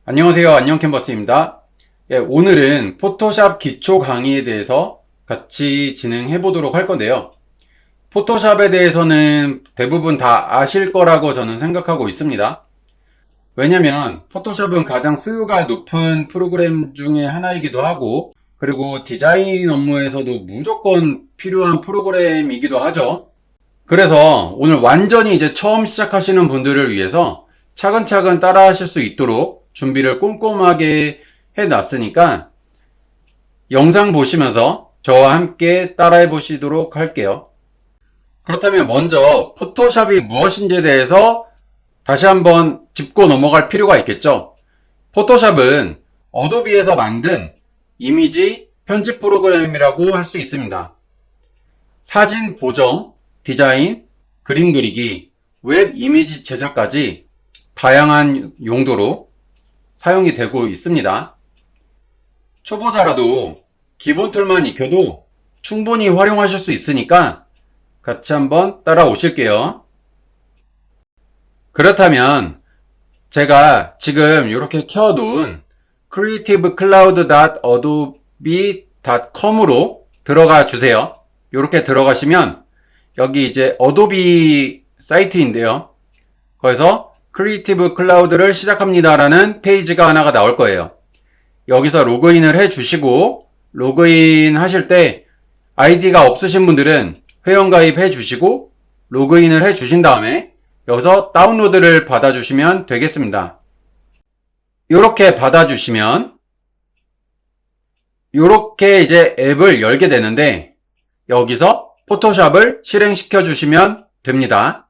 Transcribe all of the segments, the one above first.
안녕하세요. 안녕 캔버스입니다. 오늘은 포토샵 기초 강의에 대해서 같이 진행해 보도록 할 건데요. 포토샵에 대해서는 대부분 다 아실 거라고 저는 생각하고 있습니다. 왜냐면 포토샵은 가장 수요가 높은 프로그램 중에 하나이기도 하고, 그리고 디자인 업무에서도 무조건 필요한 프로그램이기도 하죠. 그래서 오늘 완전히 이제 처음 시작하시는 분들을 위해서 차근차근 따라 하실 수 있도록 준비를 꼼꼼하게 해놨으니까 영상 보시면서 저와 함께 따라해 보시도록 할게요. 그렇다면 먼저 포토샵이 무엇인지에 대해서 다시 한번 짚고 넘어갈 필요가 있겠죠. 포토샵은 어도비에서 만든 이미지 편집 프로그램이라고 할 수 있습니다. 사진 보정, 디자인, 그림 그리기, 웹 이미지 제작까지 다양한 용도로 사용이 되고 있습니다. 초보자라도 기본 툴만 익혀도 충분히 활용하실 수 있으니까 같이 한번 따라오실게요. 그렇다면 제가 지금 이렇게 켜놓은 creativecloud.adobe.com으로 들어가 주세요. 이렇게 들어가시면 여기 이제 어도비 사이트인데요. 거기서 크리에이티브 클라우드를 시작합니다라는 페이지가 하나가 나올 거예요. 여기서 로그인을 해 주시고, 로그인 하실 때 아이디가 없으신 분들은 회원가입 해 주시고, 로그인을 해 주신 다음에 여기서 다운로드를 받아 주시면 되겠습니다. 이렇게 받아 주시면 이렇게 이제 앱을 열게 되는데, 여기서 포토샵을 실행시켜 주시면 됩니다.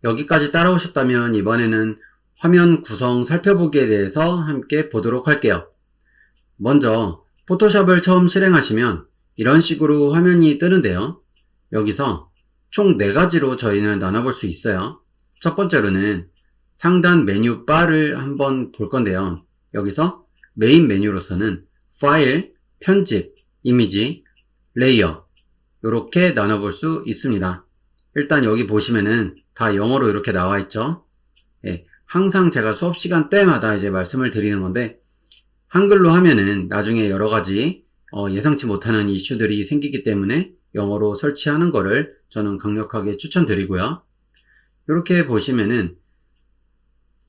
여기까지 따라오셨다면 이번에는 화면 구성 살펴보기에 대해서 함께 보도록 할게요. 먼저 포토샵을 처음 실행하시면 이런 식으로 화면이 뜨는데요. 여기서 총 4가지로 저희는 나눠볼 수 있어요. 첫 번째로는 상단 메뉴 바를 한번 볼 건데요. 여기서 메인 메뉴로서는 파일, 편집, 이미지, 레이어 이렇게 나눠볼 수 있습니다. 일단 여기 보시면은 다 영어로 이렇게 나와 있죠. 예, 항상 제가 수업 시간 때마다 이제 말씀을 드리는 건데 한글로 하면은 나중에 여러 가지 예상치 못하는 이슈들이 생기기 때문에 영어로 설치하는 거를 저는 강력하게 추천드리고요. 이렇게 보시면은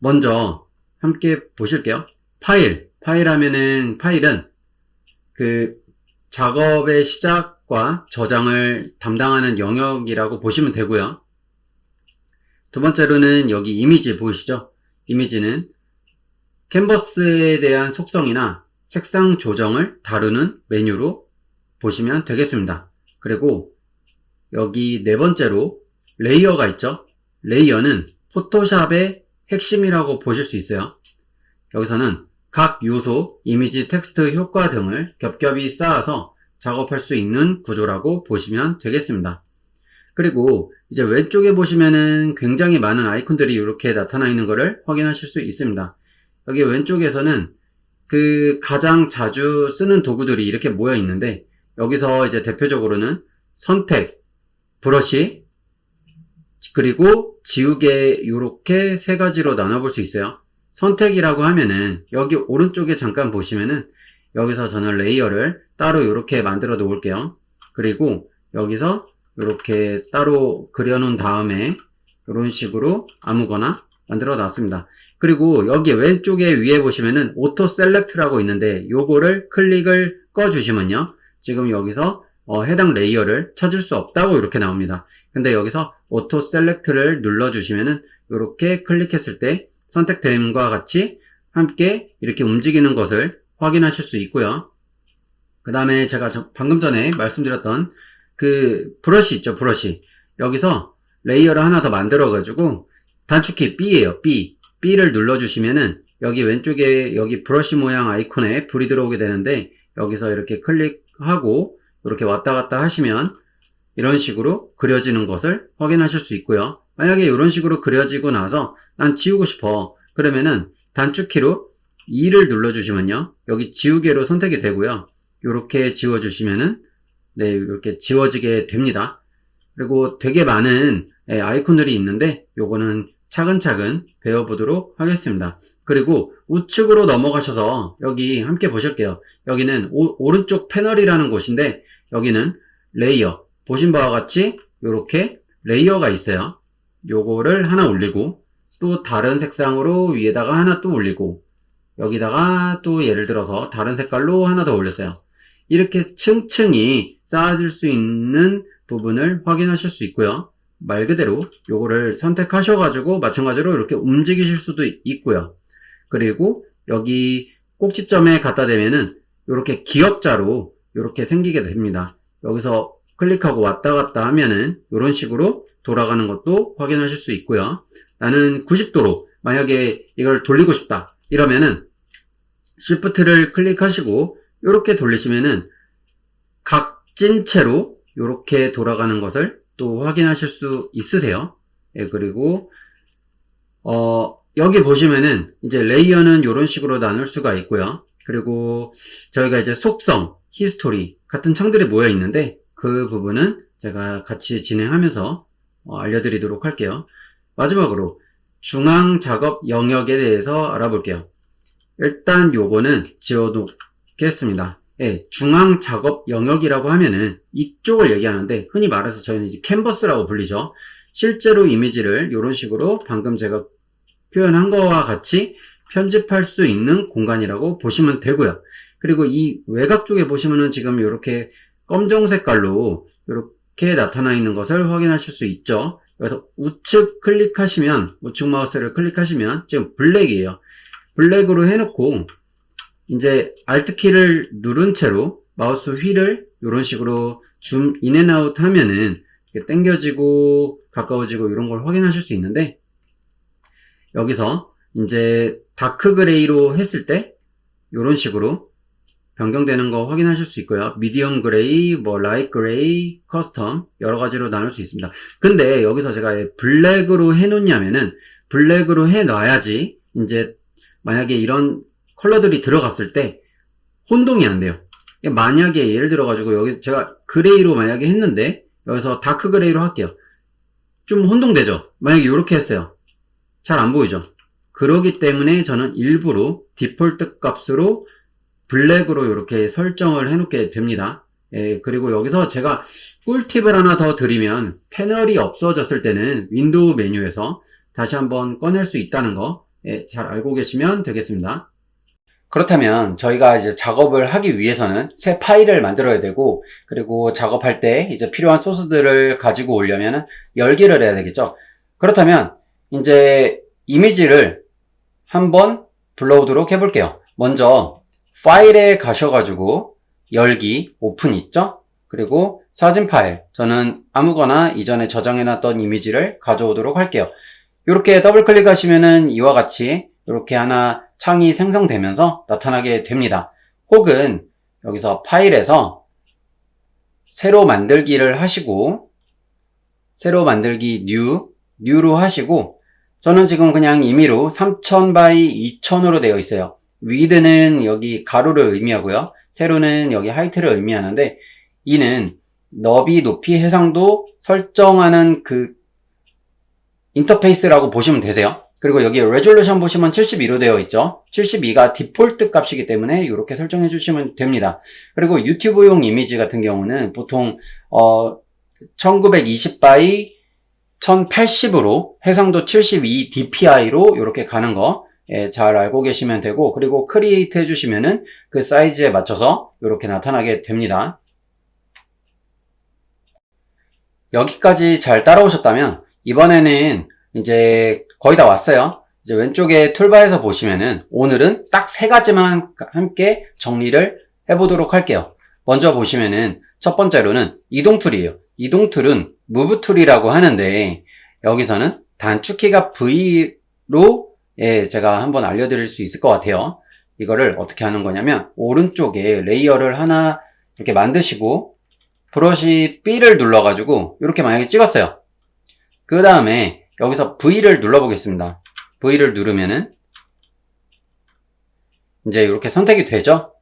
먼저 함께 보실게요. 파일 하면은 파일은 그 작업의 시작과 저장을 담당하는 영역이라고 보시면 되고요. 두 번째로는 여기 이미지 보이시죠? 이미지는 캔버스에 대한 속성이나 색상 조정을 다루는 메뉴로 보시면 되겠습니다. 그리고 여기 네 번째로 레이어가 있죠? 레이어는 포토샵의 핵심이라고 보실 수 있어요. 여기서는 각 요소, 이미지, 텍스트, 효과 등을 겹겹이 쌓아서 작업할 수 있는 구조라고 보시면 되겠습니다. 그리고 이제 왼쪽에 보시면은 굉장히 많은 아이콘들이 이렇게 나타나 있는 것을 확인하실 수 있습니다. 여기 왼쪽에서는 그 가장 자주 쓰는 도구들이 이렇게 모여 있는데 여기서 이제 대표적으로는 선택, 브러쉬, 그리고 지우개 이렇게 3가지로 나눠볼 수 있어요. 선택이라고 하면은 여기 오른쪽에 잠깐 보시면은 여기서 저는 레이어를 따로 이렇게 만들어 놓을게요. 그리고 여기서 이렇게 따로 그려놓은 다음에 이런 식으로 아무거나 만들어 놨습니다. 그리고 여기 왼쪽에 위에 보시면은 오토 셀렉트라고 있는데 요거를 클릭을 꺼 주시면요 지금 여기서 해당 레이어를 찾을 수 없다고 이렇게 나옵니다. 근데 여기서 오토 셀렉트를 눌러 주시면은 이렇게 클릭했을 때 선택됨과 같이 함께 이렇게 움직이는 것을 확인하실 수 있고요. 그 다음에 제가 방금 전에 말씀드렸던 그 브러쉬 있죠, 브러쉬. 여기서 레이어를 하나 더 만들어 가지고 단축키 B예요, B. B를 눌러 주시면은 여기 왼쪽에 여기 브러쉬 모양 아이콘에 불이 들어오게 되는데 여기서 이렇게 클릭하고 이렇게 왔다 갔다 하시면 이런 식으로 그려지는 것을 확인하실 수 있고요. 만약에 이런 식으로 그려지고 나서 난 지우고 싶어. 그러면은 단축키로 2를 눌러 주시면요. 여기 지우개로 선택이 되고요. 이렇게 지워 주시면은 네, 이렇게 지워지게 됩니다. 그리고 되게 많은 아이콘들이 있는데 요거는 차근차근 배워보도록 하겠습니다. 그리고 우측으로 넘어가셔서 여기 함께 보실게요. 여기는 오른쪽 패널이라는 곳인데 여기는 레이어, 보신 바와 같이 이렇게 레이어가 있어요. 요거를 하나 올리고 또 다른 색상으로 위에다가 하나 또 올리고 여기다가 또 예를 들어서 다른 색깔로 하나 더 올렸어요. 이렇게 층층이 쌓아질 수 있는 부분을 확인하실 수 있고요. 말 그대로 요거를 선택하셔가지고 마찬가지로 이렇게 움직이실 수도 있고요. 그리고 여기 꼭지점에 갖다 대면은 이렇게 기역자로 이렇게 생기게 됩니다. 여기서 클릭하고 왔다 갔다 하면은 이런 식으로 돌아가는 것도 확인하실 수 있고요. 나는 90도로 만약에 이걸 돌리고 싶다 이러면은 Shift를 클릭하시고 이렇게 돌리시면은 각진 채로 이렇게 돌아가는 것을 또 확인하실 수 있으세요. 예, 그리고 여기 보시면은 이제 레이어는 이런 식으로 나눌 수가 있고요. 그리고 저희가 이제 속성, 히스토리 같은 창들이 모여 있는데 그 부분은 제가 같이 진행하면서 알려드리도록 할게요. 마지막으로 중앙 작업 영역에 대해서 알아볼게요. 일단 요거는 지워놓겠습니다. 예, 중앙 작업 영역이라고 하면은 이쪽을 얘기하는데 흔히 말해서 저희는 이제 캔버스라고 불리죠. 실제로 이미지를 이런 식으로 방금 제가 표현한 거와 같이 편집할 수 있는 공간이라고 보시면 되고요. 그리고 이 외곽 쪽에 보시면은 지금 이렇게 검정 색깔로 이렇게 나타나 있는 것을 확인하실 수 있죠. 그래서 우측 클릭하시면, 우측 마우스를 클릭하시면 지금 블랙이에요. 블랙으로 해놓고 이제 Alt키를 누른 채로 마우스 휠을 이런 식으로 줌 인앤아웃 하면은 당겨지고 가까워지고 이런 걸 확인하실 수 있는데 여기서 이제 다크 그레이로 했을 때 이런 식으로 변경되는 거 확인하실 수 있고요. 미디엄 그레이, 뭐 라이트 그레이, 커스텀 여러 가지로 나눌 수 있습니다. 근데 여기서 제가 블랙으로 해놓냐면은 블랙으로 해놔야지 이제 만약에 이런 컬러들이 들어갔을 때 혼동이 안 돼요. 만약에 예를 들어 가지고 여기 제가 그레이로 만약에 했는데 여기서 다크 그레이로 할게요. 좀 혼동되죠? 만약에 이렇게 했어요. 잘 안 보이죠? 그러기 때문에 저는 일부러 디폴트 값으로 블랙으로 이렇게 설정을 해놓게 됩니다. 예, 그리고 여기서 제가 꿀팁을 하나 더 드리면 패널이 없어졌을 때는 윈도우 메뉴에서 다시 한번 꺼낼 수 있다는 거 잘 알고 계시면 되겠습니다. 그렇다면 저희가 이제 작업을 하기 위해서는 새 파일을 만들어야 되고 그리고 작업할 때 이제 필요한 소스들을 가지고 오려면 열기를 해야 되겠죠. 그렇다면 이제 이미지를 한번 불러오도록 해볼게요. 먼저 파일에 가셔가지고 열기 오픈 있죠? 그리고 사진 파일 저는 아무거나 이전에 저장해놨던 이미지를 가져오도록 할게요. 이렇게 더블 클릭하시면은 이와 같이 이렇게 하나 창이 생성되면서 나타나게 됩니다. 혹은 여기서 파일에서 새로 만들기를 하시고 새로 만들기 뉴로 하시고 저는 지금 그냥 임의로 3000 by 2000으로 되어 있어요. 위드는 여기 가로를 의미하고요. 세로는 여기 하이트를 의미하는데 이는 너비, 높이, 해상도 설정하는 그 인터페이스라고 보시면 되세요. 그리고 여기 레졸루션 보시면 72로 되어 있죠. 72가 디폴트 값이기 때문에 이렇게 설정해 주시면 됩니다. 그리고 유튜브용 이미지 같은 경우는 보통 1920 by 1080으로 해상도 72 DPI로 이렇게 가는 거 잘 알고 계시면 되고 그리고 크리에이트 해주시면은 그 사이즈에 맞춰서 이렇게 나타나게 됩니다. 여기까지 잘 따라오셨다면 이번에는 이제 거의 다 왔어요. 이제 왼쪽에 툴바에서 보시면은 오늘은 딱 세 가지만 함께 정리를 해보도록 할게요. 먼저 보시면은 첫 번째로는 이동 툴이에요. 이동 툴은 무브 툴이라고 하는데 여기서는 단축키가 V로 제가 한번 알려드릴 수 있을 것 같아요. 이거를 어떻게 하는 거냐면 오른쪽에 레이어를 하나 이렇게 만드시고 브러쉬 B를 눌러가지고 이렇게 만약에 찍었어요. 그 다음에 여기서 V를 눌러보겠습니다. V를 누르면은 이제 이렇게 선택이 되죠?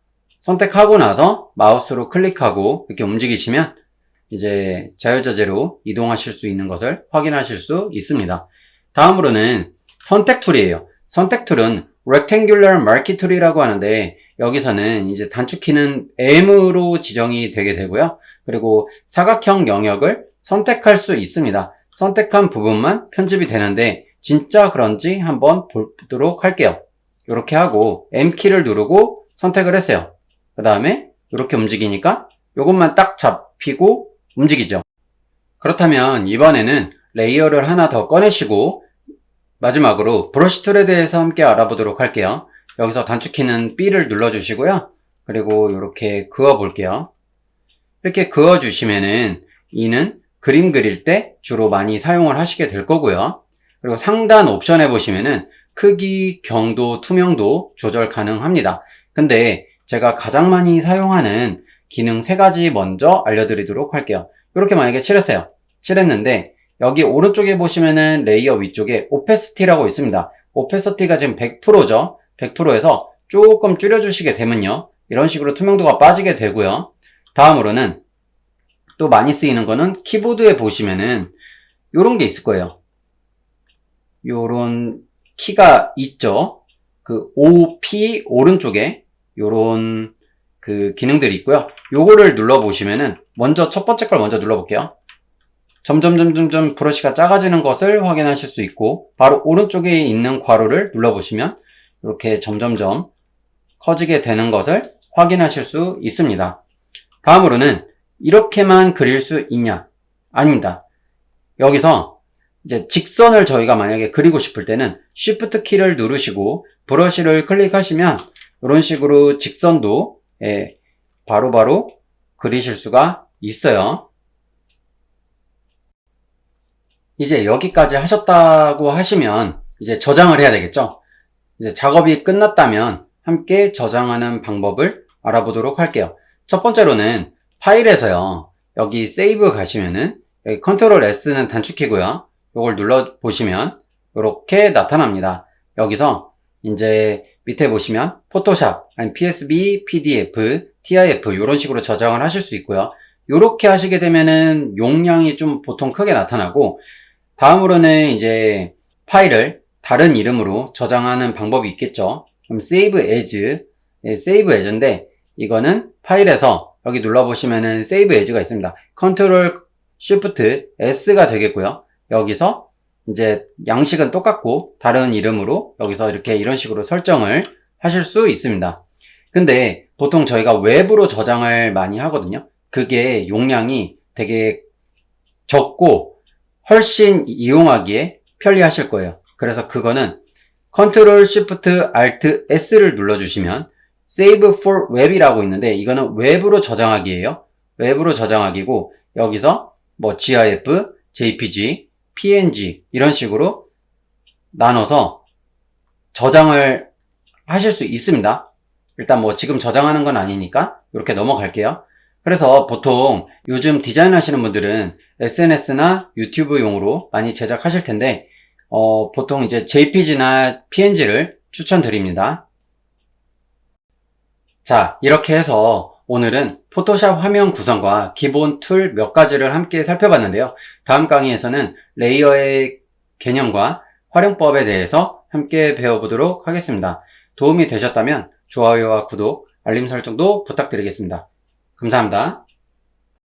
선택하고 나서 마우스로 클릭하고 이렇게 움직이시면 이제 자유자재로 이동하실 수 있는 것을 확인하실 수 있습니다. 다음으로는 선택 툴이에요. 선택 툴은 Rectangular Marquee 툴이라고 하는데 여기서는 이제 단축키는 M으로 지정이 되게 되고요. 그리고 사각형 영역을 선택할 수 있습니다. 선택한 부분만 편집이 되는데 진짜 그런지 한번 보도록 할게요. 이렇게 하고 M키를 누르고 선택을 했어요. 그 다음에 이렇게 움직이니까 이것만 딱 잡히고 움직이죠. 그렇다면 이번에는 레이어를 하나 더 꺼내시고 마지막으로 브러쉬 툴에 대해서 함께 알아보도록 할게요. 여기서 단축키는 B를 눌러주시고요. 그리고 이렇게 그어 볼게요. 이렇게 그어 주시면은 이는 그림 그릴 때 주로 많이 사용을 하시게 될 거고요. 그리고 상단 옵션에 보시면은 크기, 경도, 투명도 조절 가능합니다. 근데 제가 가장 많이 사용하는 기능 3가지 먼저 알려드리도록 할게요. 이렇게 만약에 칠했어요. 칠했는데 여기 오른쪽에 보시면은 레이어 위쪽에 오페시티라고 있습니다. 오페시티가 지금 100%죠. 100%에서 조금 줄여주시게 되면요. 이런 식으로 투명도가 빠지게 되고요. 다음으로는 또 많이 쓰이는 거는 키보드에 보시면은 요런 게 있을 거예요. 요런 키가 있죠. 그 OP 오른쪽에 요런 그 기능들이 있고요. 요거를 눌러보시면은 먼저 첫 번째 걸 먼저 눌러볼게요. 점점 브러쉬가 작아지는 것을 확인하실 수 있고 바로 오른쪽에 있는 괄호를 눌러보시면 이렇게 점점점 커지게 되는 것을 확인하실 수 있습니다. 다음으로는 이렇게만 그릴 수 있냐? 아닙니다. 여기서 이제 직선을 저희가 만약에 그리고 싶을 때는 Shift 키를 누르시고 브러쉬를 클릭하시면 이런 식으로 직선도 바로바로 그리실 수가 있어요. 이제 여기까지 하셨다고 하시면 이제 저장을 해야 되겠죠? 이제 작업이 끝났다면 함께 저장하는 방법을 알아보도록 할게요. 첫 번째로는 파일에서요. 여기 세이브 가시면은 여기 컨트롤 S는 단축키고요. 이걸 눌러 보시면 이렇게 나타납니다. 여기서 이제 밑에 보시면 포토샵, 아니 PSB, PDF, TIF 이런 식으로 저장을 하실 수 있고요. 이렇게 하시게 되면은 용량이 좀 보통 크게 나타나고 다음으로는 이제 파일을 다른 이름으로 저장하는 방법이 있겠죠. 그럼 Save As, Save As인데 이거는 파일에서 여기 눌러보시면은 Save As가 있습니다. Ctrl Shift S가 되겠고요. 여기서 이제 양식은 똑같고 다른 이름으로 여기서 이렇게 이런 식으로 설정을 하실 수 있습니다. 근데 보통 저희가 웹으로 저장을 많이 하거든요. 그게 용량이 되게 적고 훨씬 이용하기에 편리하실 거예요. 그래서 그거는 Ctrl Shift Alt S를 눌러주시면 Save for Web이라고 있는데 이거는 웹으로 저장하기예요. 웹으로 저장하기고 여기서 뭐 GIF, JPG, PNG 이런 식으로 나눠서 저장을 하실 수 있습니다. 일단 뭐 지금 저장하는 건 아니니까 이렇게 넘어갈게요. 그래서 보통 요즘 디자인 하시는 분들은 SNS나 유튜브용으로 많이 제작하실 텐데 보통 이제 JPG나 PNG를 추천드립니다. 자, 이렇게 해서 오늘은 포토샵 화면 구성과 기본 툴 몇 가지를 함께 살펴봤는데요. 다음 강의에서는 레이어의 개념과 활용법에 대해서 함께 배워보도록 하겠습니다. 도움이 되셨다면 좋아요와 구독, 알림 설정도 부탁드리겠습니다. 감사합니다.